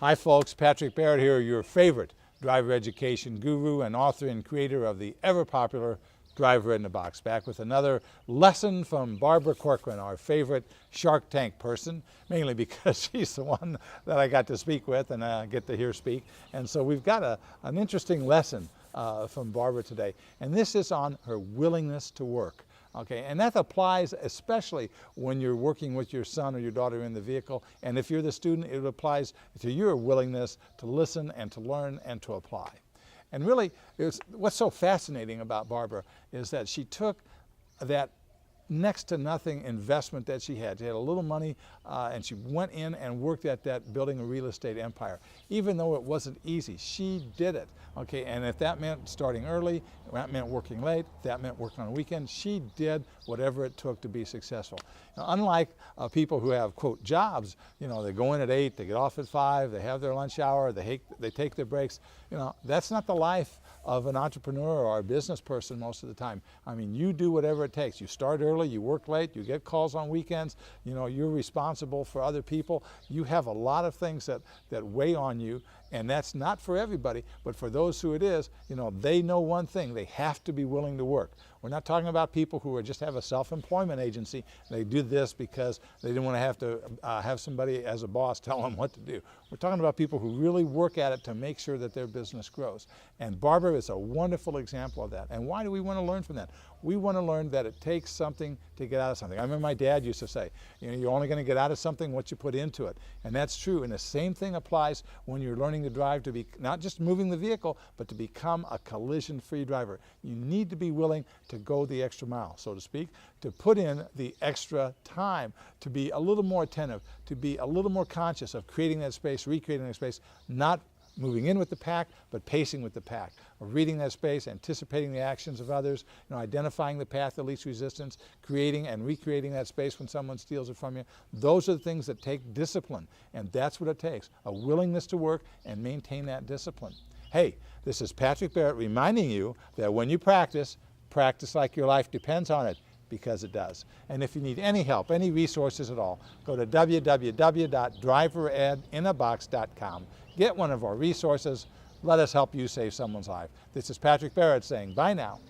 Hi folks, Patrick Barrett here, your favorite driver education guru and author and creator of the ever popular Driver in the Box, back with another lesson from Barbara Corcoran, our favorite Shark Tank person, mainly because she's the one that I got to speak with and get to hear speak. And so we've got an interesting lesson from Barbara today, and this is on her willingness to work. Okay, and that applies especially when you're working with your son or your daughter in the vehicle, and if you're the student, it applies to your willingness to listen and to learn and to apply. And really, what's so fascinating about Barbara is that she took that next to nothing investment that she had. She had a little money and she went in and worked at that, building a real estate empire. Even though it wasn't easy, she did it. Okay, and if that meant starting early, that meant working late, that meant working on a weekend, she did whatever it took to be successful. Now, unlike people who have, quote, jobs, you know, they go in at 8, they get off at 5, they have their lunch hour, they take their breaks, you know, that's not the life of an entrepreneur or a business person most of the time. I mean, you do whatever it takes. You start early, you work late, you get calls on weekends, you know, you're responsible for other people. You have a lot of things that weigh on you, and that's not for everybody, but for those who it is, you know, they know one thing: they have to be willing to work. We're not talking about people who just have a self-employment agency. They do this because they didn't want to have somebody as a boss tell them what to do. We're talking about people who really work at it to make sure that their business grows. And Barbara is a wonderful example of that. And why do we want to learn from that? We want to learn that it takes something to get out of something. I remember my dad used to say, you know, you're only going to get out of something what you put into it. And that's true. And the same thing applies when you're learning to drive, to be not just moving the vehicle, but to become a collision-free driver. You need to be willing to go the extra mile, so to speak, to put in the extra time, to be a little more attentive, to be a little more conscious of creating that space, recreating that space, not moving in with the pack, but pacing with the pack, of reading that space, anticipating the actions of others, you know, identifying the path of least resistance, creating and recreating that space when someone steals it from you. Those are the things that take discipline, and that's what it takes, a willingness to work and maintain that discipline. Hey, this is Patrick Barrett reminding you that when you practice like your life depends on it, because it does. And if you need any help, any resources at all, go to www.driveredinabox.com. Get one of our resources. Let us help you save someone's life. This is Patrick Barrett saying bye now.